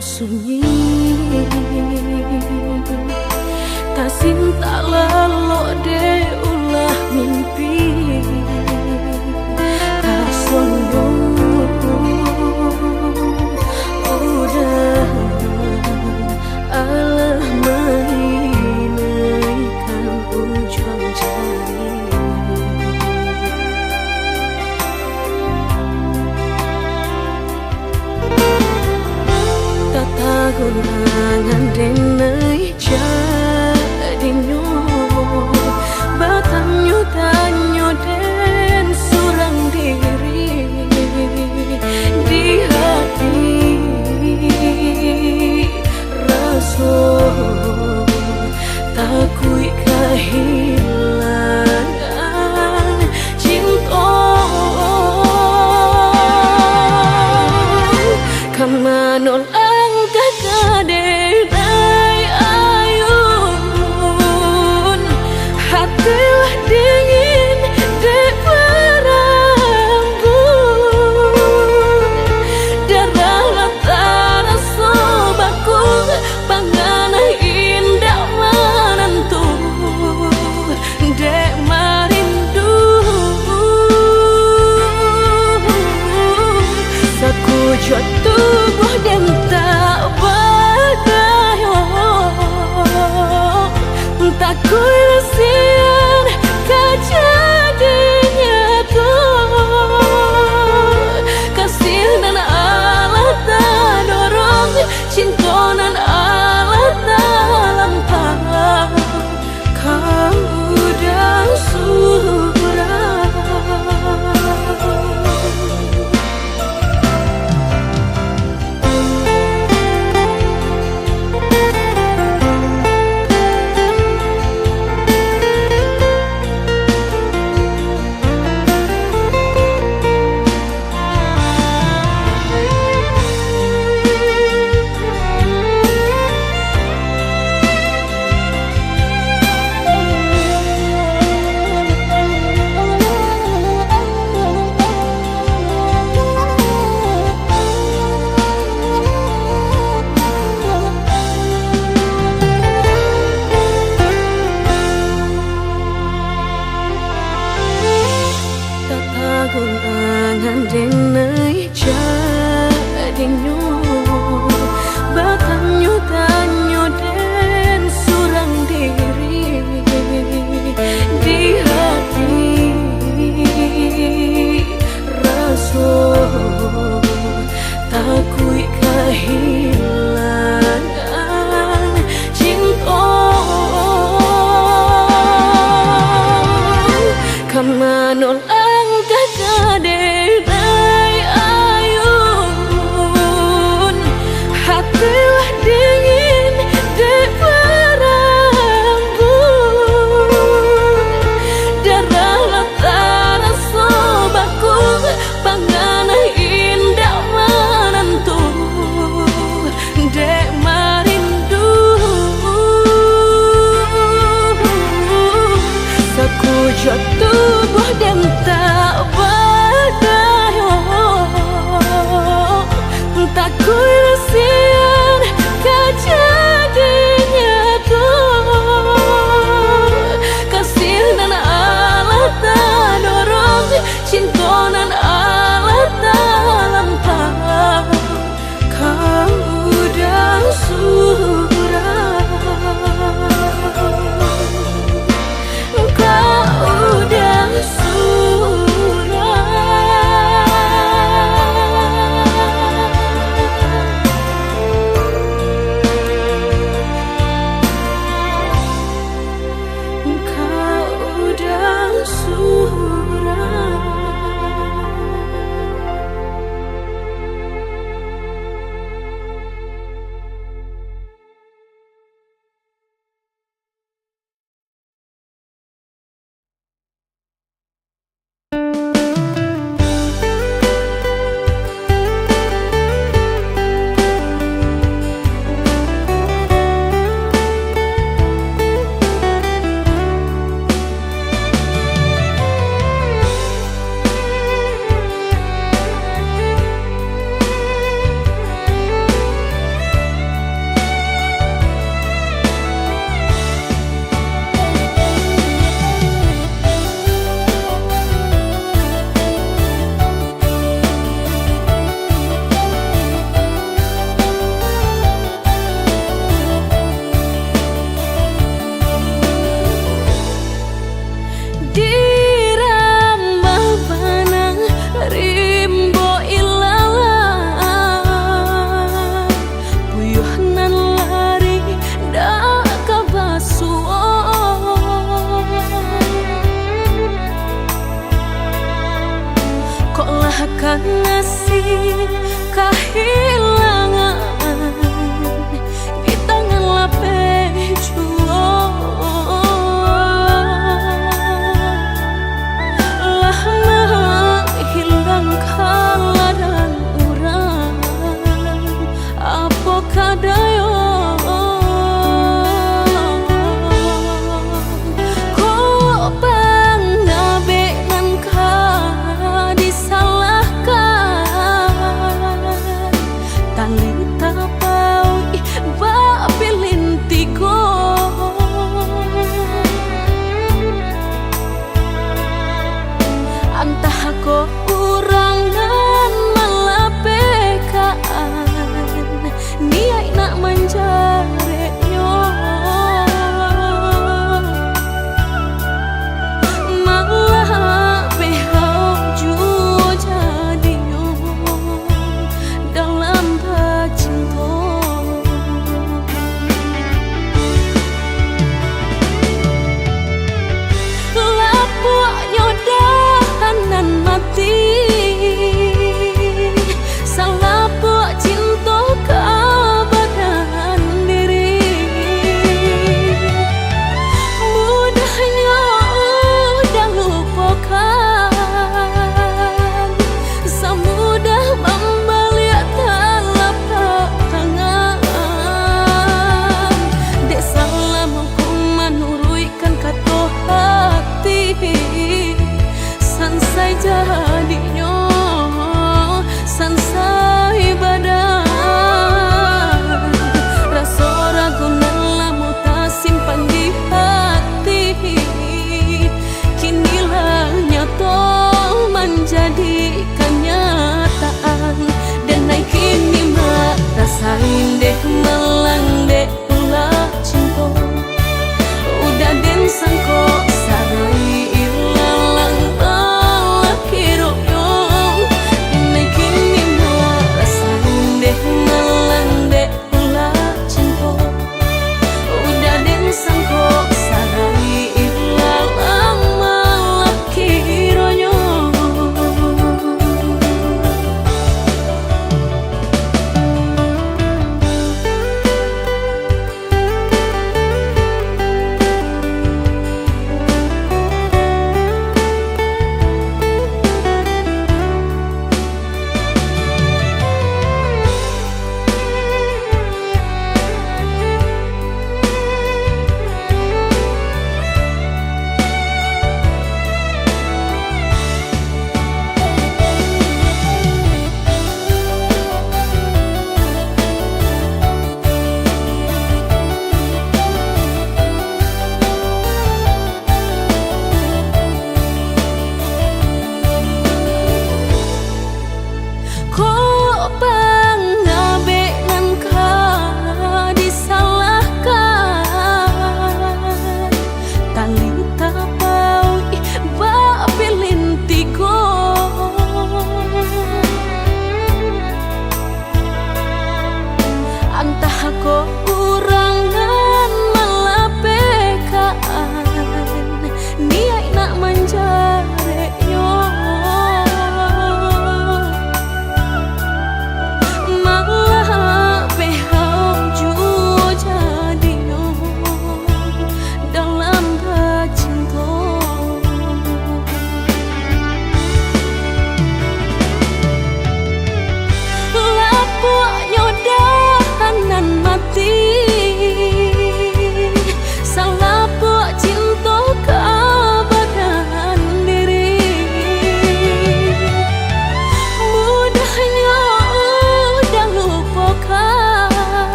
sunyi, tak cinta lelo de ulah mimpi, tak sombong udah alah mainkan ujung jari. Tagunangan denai jadinyo batanyo tanyo den surang diri di hati raso takui kehilangan cinta kamanol hatilah dingin dek berambut darah latara sobaku pangana indah menentu dek marindu sakujud tubuh dan tak berdaya tak kuilasian kejadinya tuh kasih dan Allah tak dorong cinta dan Allah tak lampau kamu dah surah. Tagunangan denai jadinyo batanyo tanyo den surang diri di hati raso takui kehilangan cinta kamanol hatilah dingin dek berambut darah latara sobaku pangana indah menentu dek marindu sakujud tubuh dan tak berdaya tak kuilasian kejadinya tuh kasih dan Allah tak dorong cinta dan Allah tak lampau kamu dah surah kau dah surah.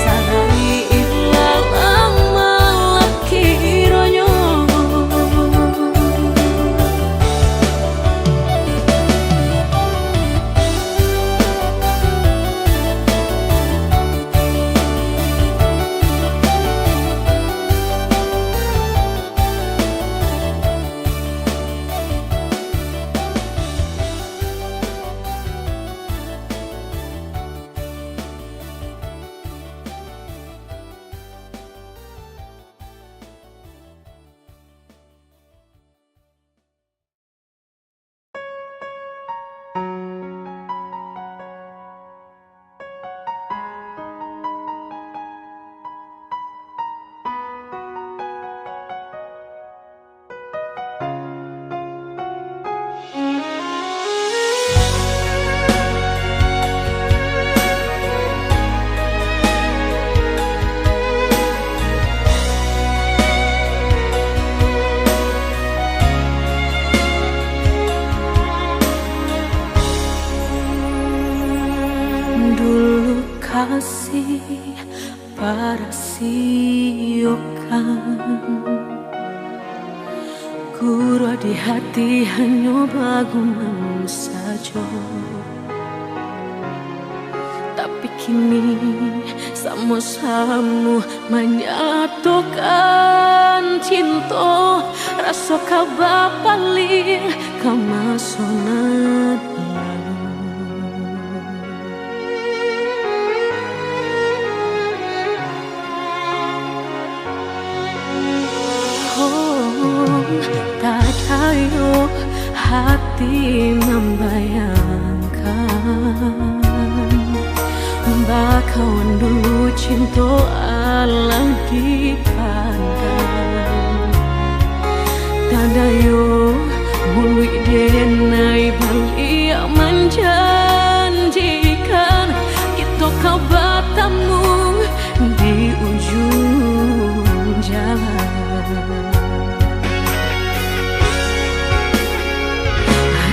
Sarai ilah lama laki ronyo di hati hanya bagumam saja. Tapi kini sama-sama menyatukan cinta, rasa kabar paling kamasonan. Tak tahu hati membayangkan bakawan dulu cinta alam dipandang. Tadayo bului denai bali menjanjikan kita kau bertemu di ujung jalan.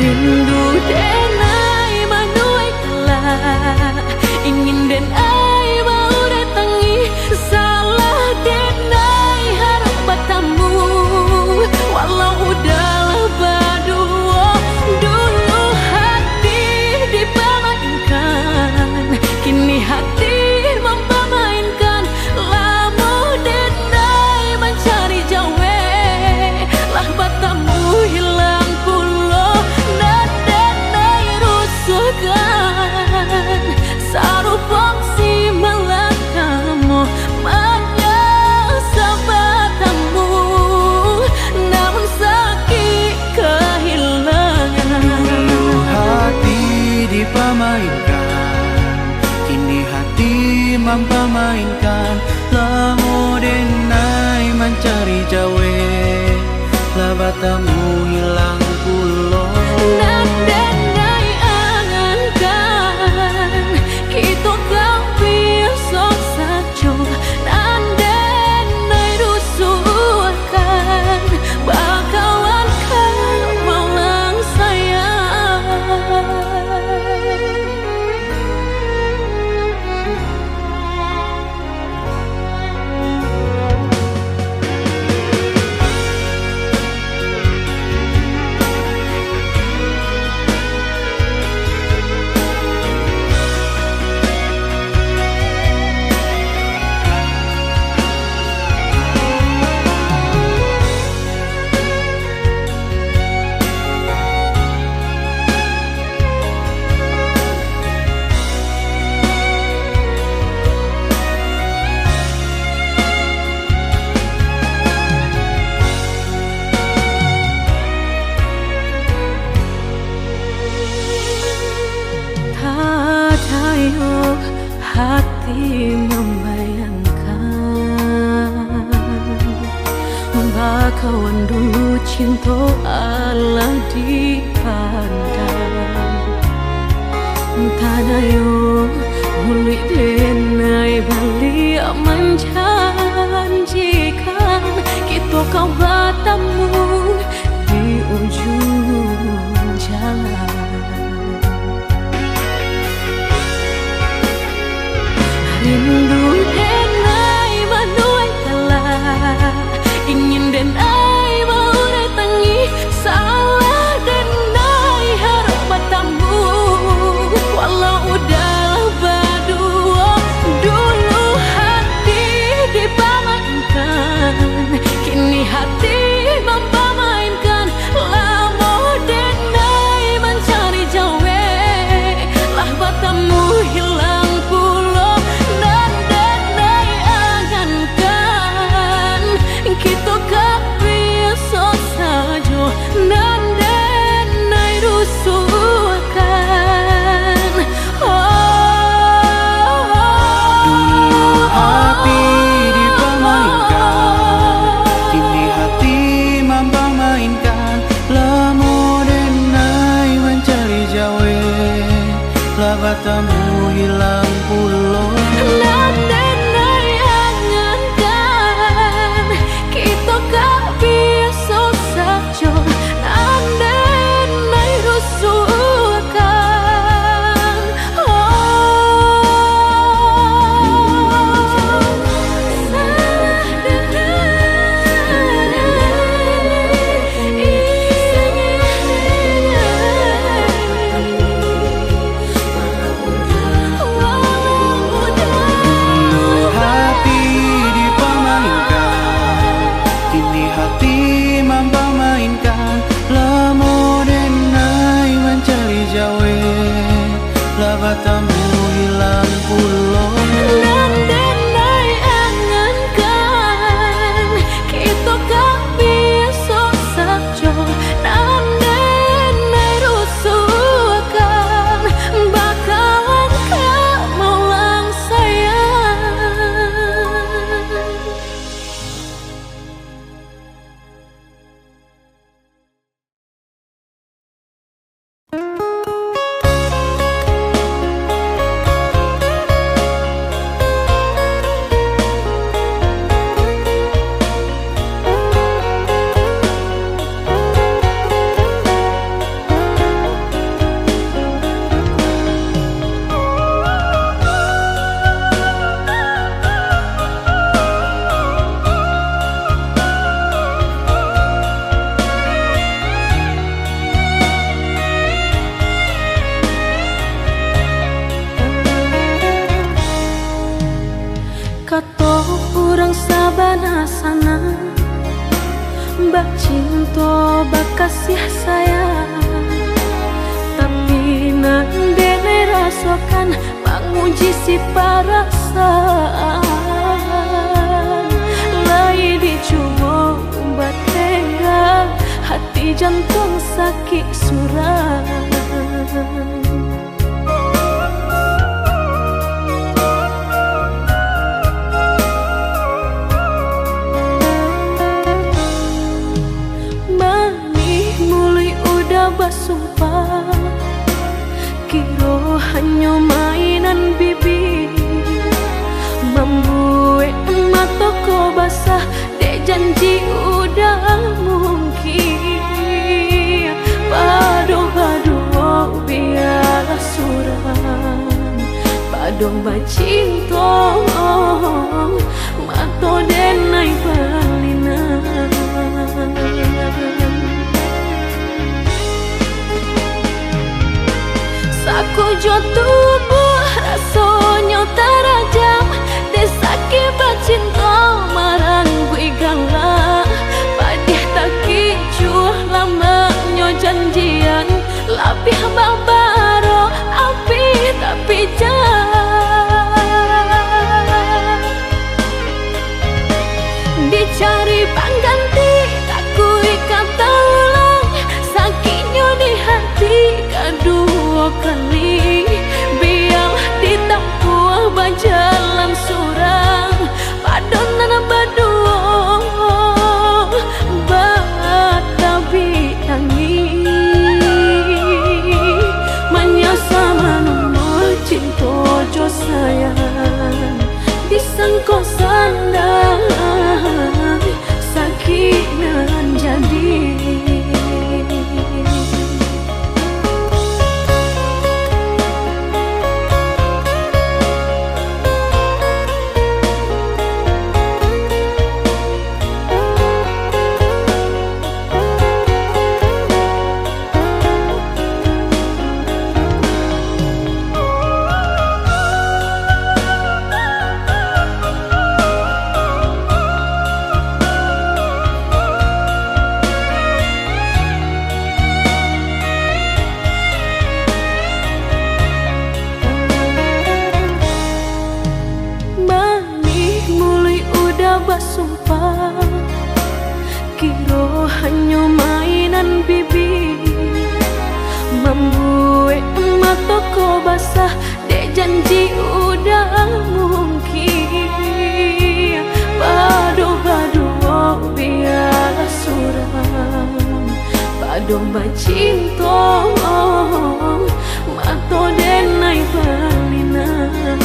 Rindu denai manuai kelak, ingin denai mau datangi, salah denai harap bertemu. Walau udahlah berdua, dulu hati dipermainkan, kini hati mempermainkan. Lama denai mencari jawe, lah bertemu hilang pulau. Sarupang si malakamu menyesal bertemu, namun sakit kehilangan. Dulu hati dipermainkan, kini hati mempermainkan. Lamo denai mencari jawe, lah bertemu hilang pulau. Hati membayangkan bakawan dulu cinta Allah dipandang. Tadayo bului denai bali menjanjikan kita kau bertemu di ujung jalan. Rindu denai manuai kelak, ingin denai mau datangi, salah denai harap bertemu. Walau udahlah berdua, dulu hati dipermainkan, bak cinta bak kasih sayang, tapi nande ne rasakan menguji si perasaan. Lai dicoba umbat tega, hati jantung sakit suram. Bersumpah kiro hanya mainan bibi, membuat mataku basah dek janji udah mungkin. Padu-padu biarlah suram, padu bacinta mato denai balinan. Aku jo tubuh rasanya terajam, desaki bacinta marang gue galak. Padih tak kicuh lamanya janjian, lapih babaro api tapi jah. Dicari pengganti tak kui kata ulang, sakitnya di hati kedua kali. Biarlah ditempuh berjalan surang, padonan berdua batabi tangi. Menyasa menunggu cinta jo sayang, disangko sandang sakit nan jadi. Bersumpah kiro hanya mainan bibi, membuat mataku basah dek janji udah mungkin. Padu-padu biarlah suram, padu bacinta mato denai balinan.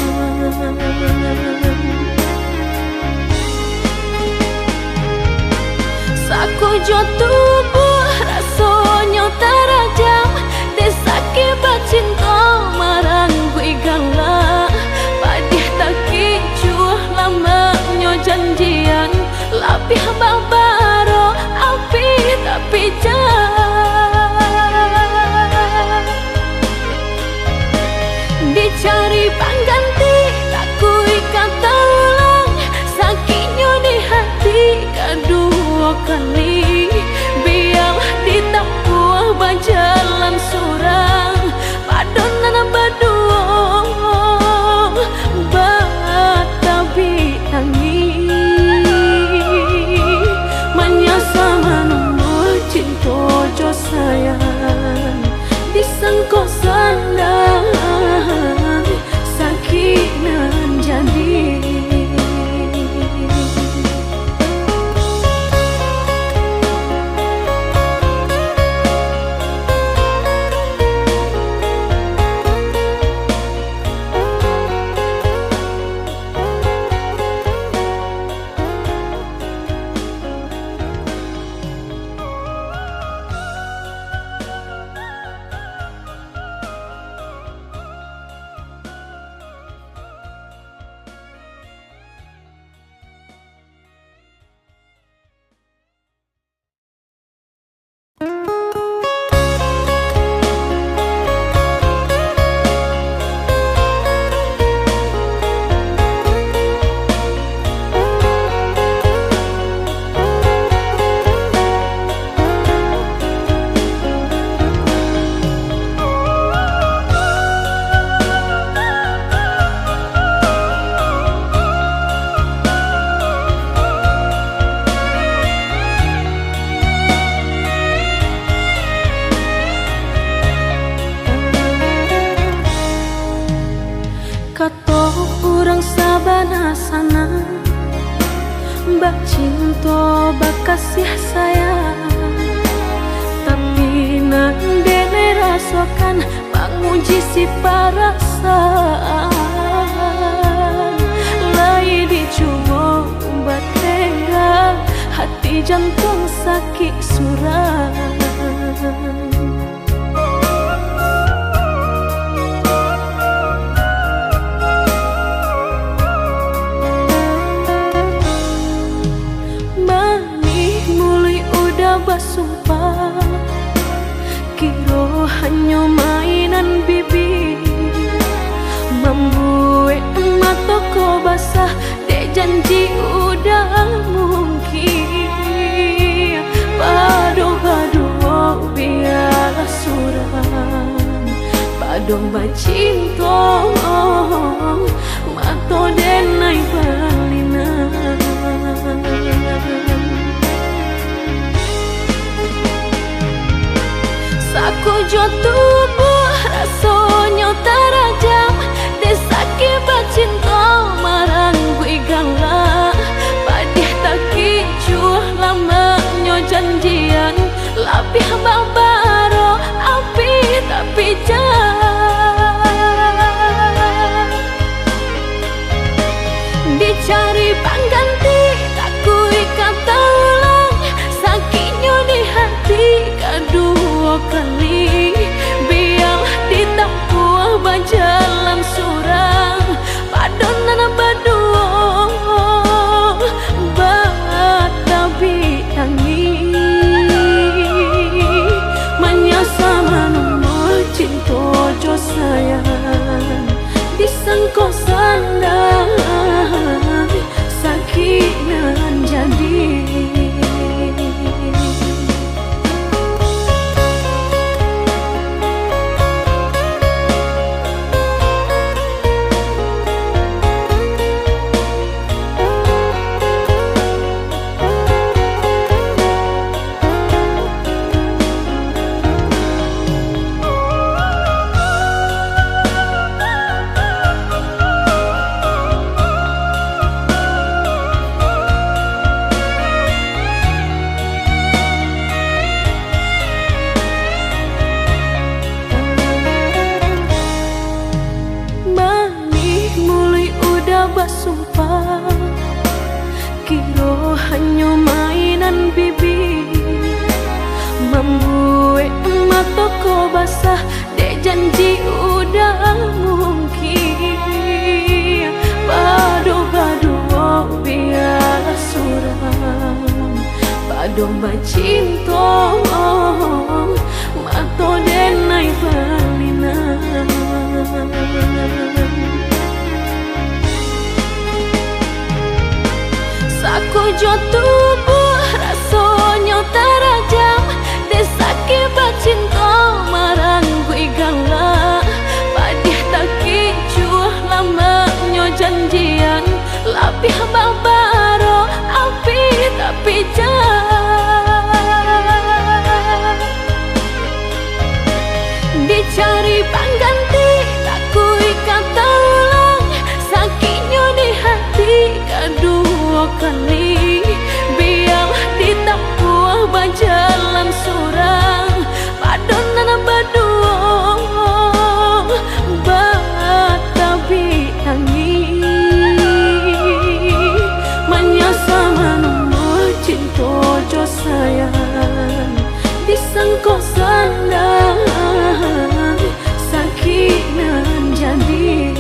Aku jo tubuh rasanya terajam, desaki bacinta marang gue galak. Padih tak kicuh lamanya janjian, lapih babaro api tapi jah. Dicari pengganti tak kui kata ulang, sakitnya di hati kedua kali. Biar kasih sayang, tapi nandene rasakan menguji si perasaan. Lai dicoba tega, hati jantung sakit suram. Bersumpah kira hanya mainan bibir, membuat mataku basah dek janji udah mungkin. Padu-padu biarlah suram, padu bacinta mato denai balinan. Saku jo tubuh rasanya terajam, desaki bacinta marang gue galak. Padih tak kicuh lamanya janjian, lapih babaro api tapi jangan. Dicari pengganti tak kui kata ulang, sakitnya di hati kedua kali. Biar ditempuh berjalan surang, padonan berdua batabi tangi. Menyasa menunggu cinta jo sayang, disangko sandang sakit nan jadi. Bersumpah kira hanya mainan bibir, membuat mataku basah dek janji udah mungkin. Padu-padu biarlah suram, padu bacinta mato denai balinan. Saku jo tubuh rasanya terajam, desaki bacinta marang gue galak. Padih tak kicuh lamanya janjian, lapih babaro api tapi jangan. Dicari pengganti tak kui kata ulang, sakitnya di hati kedua kali. Biar ditempuh berjalan surang, padonan berdua batabi tangi. Menyasa menunggu cinta jo sayang, disangko sandang sakit nan jadi.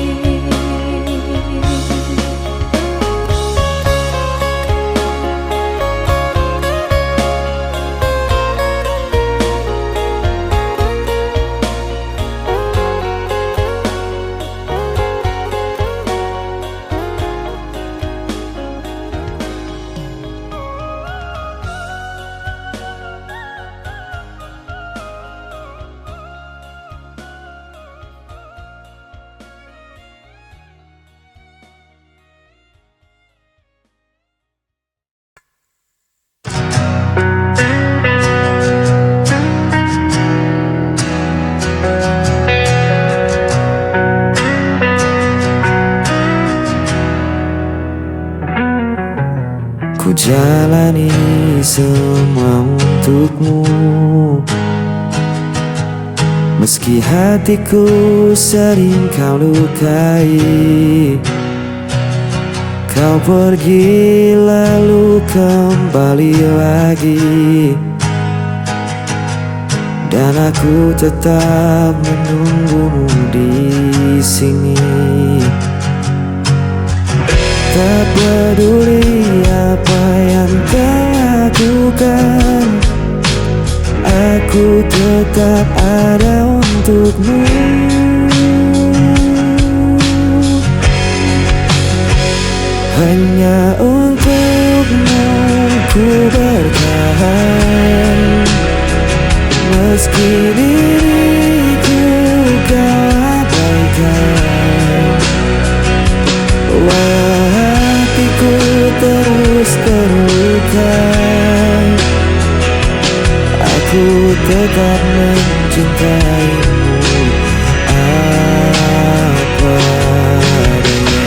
Ku jalani ini semua untukmu. Meski hatiku sering kau lukai, kau pergi lalu kembali lagi, dan aku tetap menunggumu di sini. Tak peduli apa yang kau lakukan, aku tetap ada untukmu. Hanya untukmu ku bertahan, meski diriku kau abaikan. Walau hatiku terus terluka, aku tetap mencintaimu apa adanya.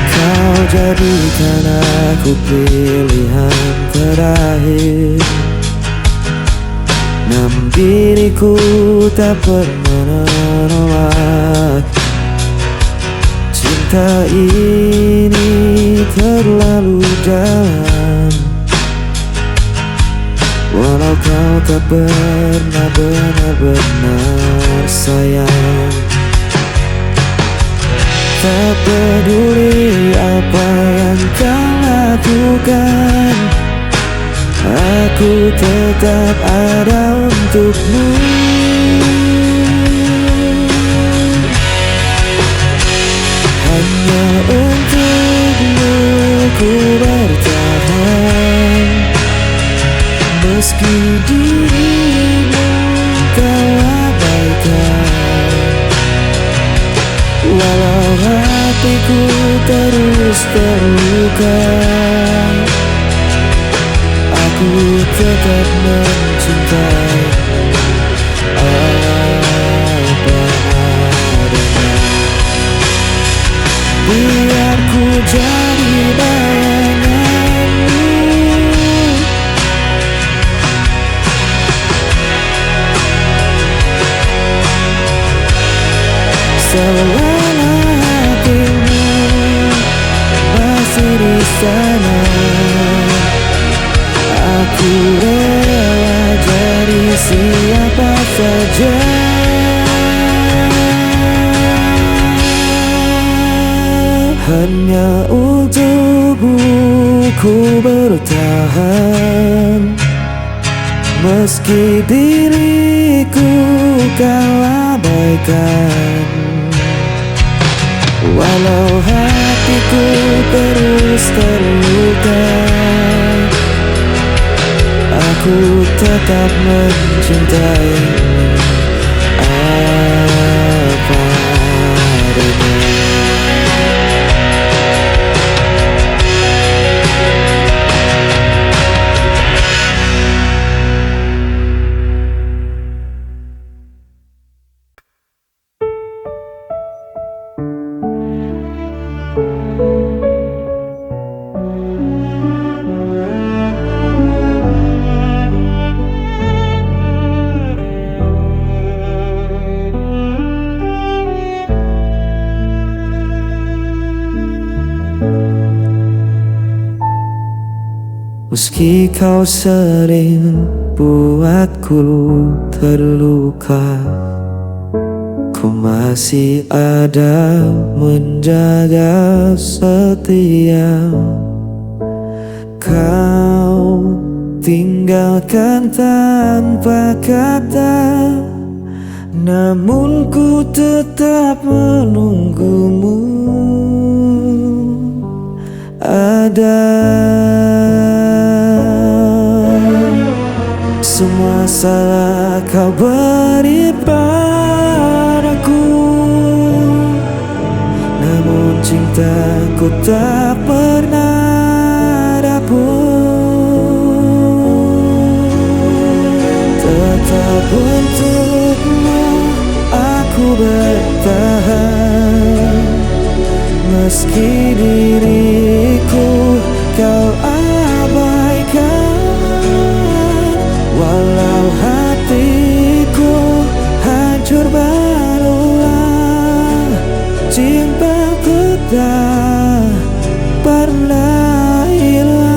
Kau jadikan aku pilihan terakhir, namun diriku tak pernah menolak. Cinta ini terlalu dalam, walau kau tak pernah benar-benar sayang. Tak peduli apa yang kau lakukan, aku tetap ada untukmu. Hanya untukmu ku bertahan, meski dirimu kau abaikan. Walau hatiku terus terluka, aku tetap mencintaimu apa adanya. Biar ku jadi bayanganmu, selama hatimu masih di sana, aku rela jadi siapa saja. Hanya untukmu ku bertahan, meski diriku kau abaikan. Walau hatiku terus terluka, aku tetap mencintaimu apa adanya. Meski kau sering buatku terluka, ku masih ada menjaga setia. Kau tinggalkan tanpa kata, namun ku tetap menunggumu. Ada semua salah kau beri padaku, namun cintaku tak pernah dapur. Tetap Tetap untukmu aku bertahan, meski diriku kau abaikan. Walau hatiku hancur berulang, cintaku tak pernah hilang.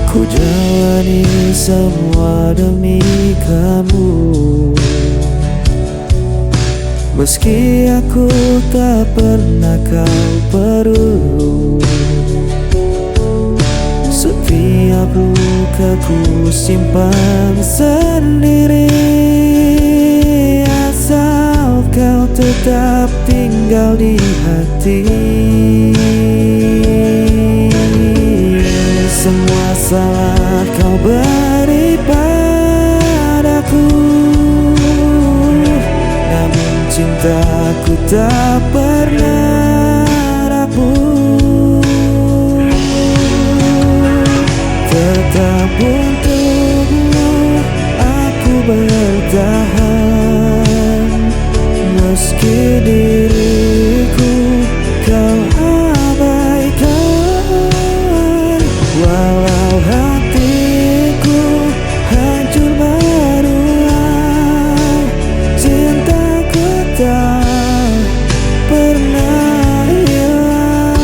Ku jalani semua demi kamu, meski aku tak pernah kau perlu. Setiap luka ku simpan sendiri, asal kau tetap tinggal di hati. Semua salah kau beri padaku, namun cintaku tak pernah rapuh. Tetap untukmu aku bertahan, meski diriku kau abaikan. Walau hatiku hancur berulang, cintaku tak pernah hilang.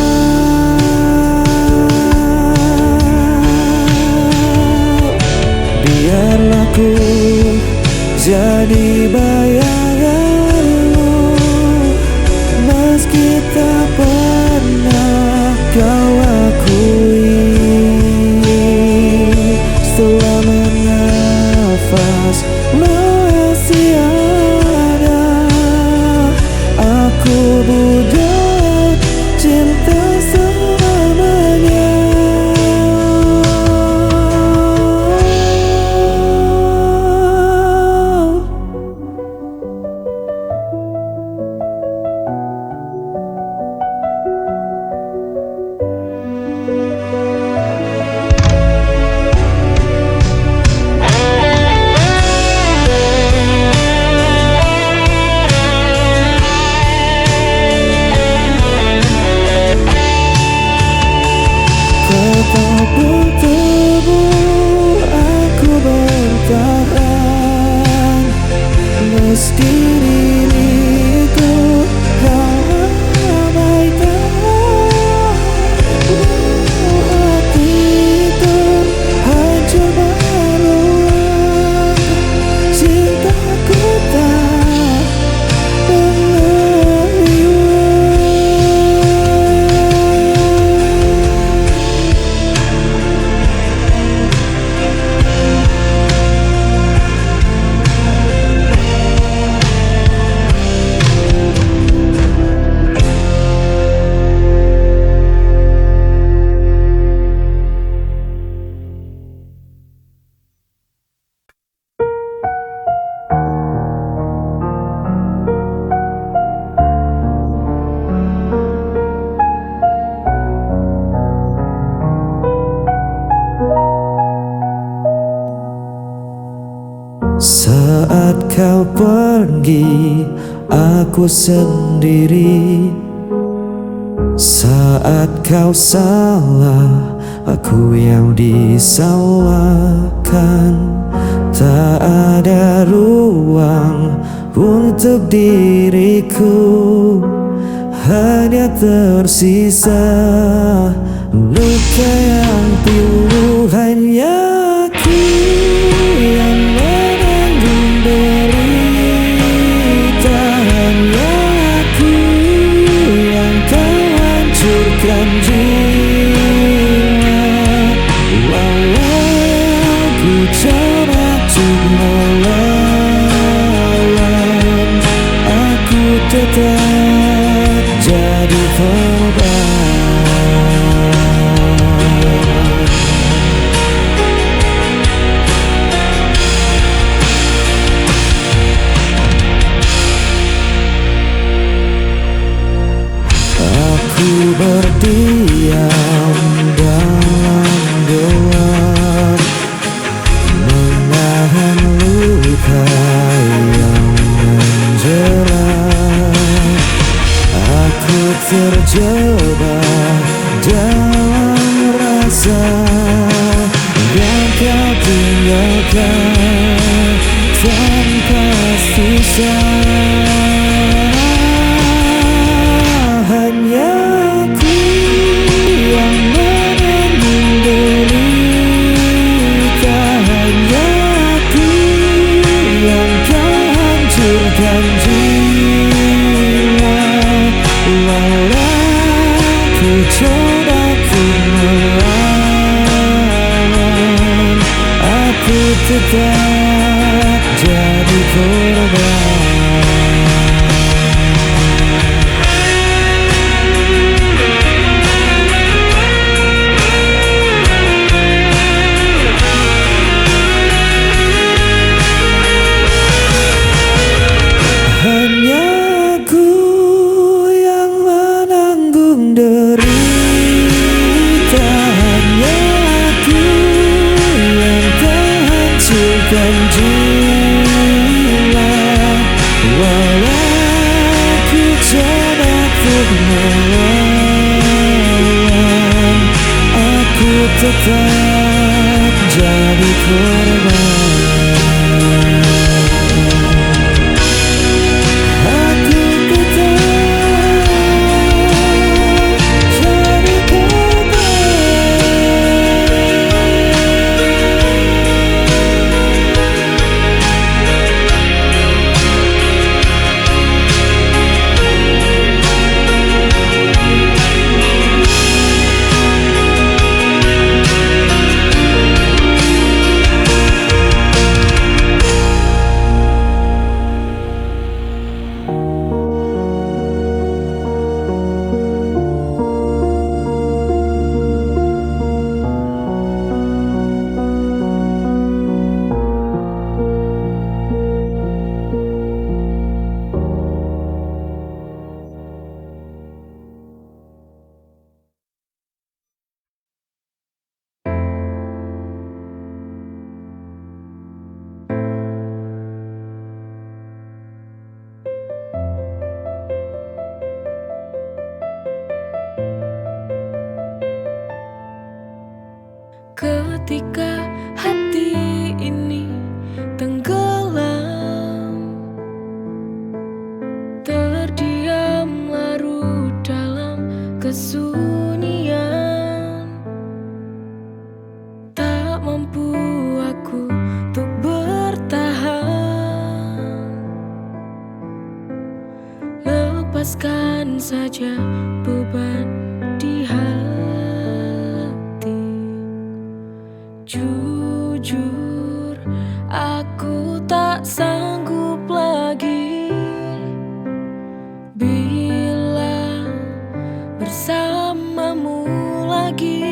Biarlah ku jadi bayanganmu, meski tak pernah kau akui. Setelah menafas masih ada, aku budak cinta selamanya. Tetap untukmu aku bertahan, meski diriku kau abaikan. Hatiku hancur berulang, cintaku tak pernah Saat kau pergi, aku sendiri. Saat kau salah, aku yang disalahkan. Tak ada ruang untuk diriku, hanya tersisa luka yang pilu. Hanya aku yang menanggung derita, hanya aku yang kau hancurkan jiwa. Walau ku coba untuk melawan, aku tetap jadi korban. rasa yang kau tinggalkan tanpa sisa. Hanya aku yang menanggung derita, hanya aku yang kau hancurkan jiwa. Walau ku coba ku melawan, aku tetap jadi korban. Hanya aku yang menanggung derita, hanya aku yang terhancurkan jiwa. Walau ku coba untuk melawan, aku tetap jadi korban. Ketika hati ini tenggelam, terdiam larut dalam kesunyian, tak mampu aku untuk bertahan. Lepaskan saja beban di hati. Jujur, aku tak sanggup lagi bila bersamamu lagi.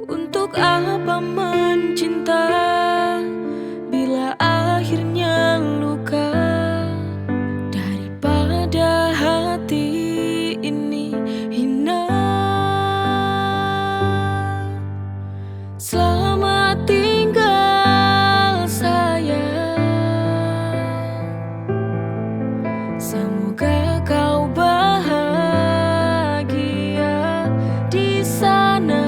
Untuk apa mencinta bila akhirnya luka? Daripada hati ini hina. Selamat tinggal sayang, semoga kau bahagia di sana.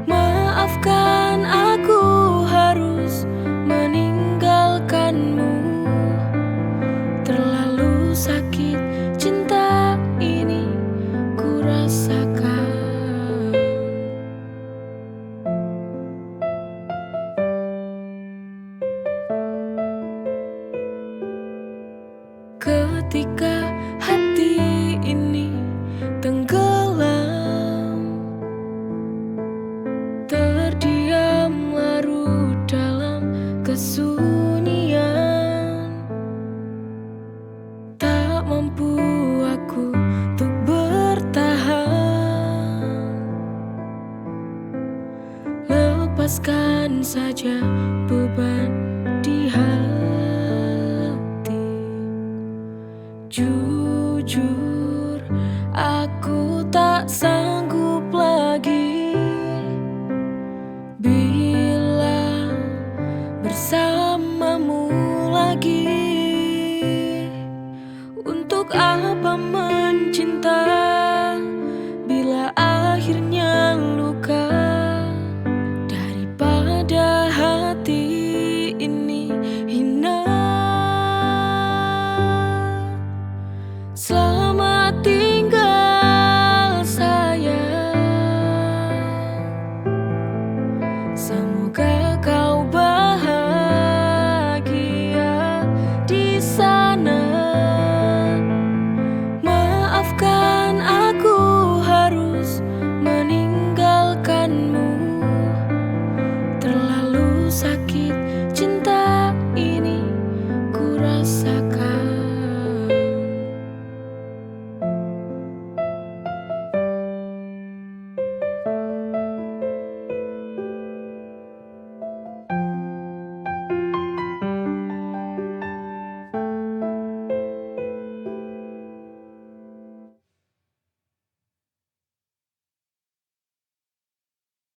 Maafkan aku harus meninggalkanmu, terlalu sakit cinta ini ku rasakan. Ketika hati ini tenggelam, terdiam larut dalam kesunyian, tak mampu aku untuk bertahan. Lepaskan saja beban di hati. Jujur, aku tak sanggup lagi bila bersamamu lagi. Untuk apa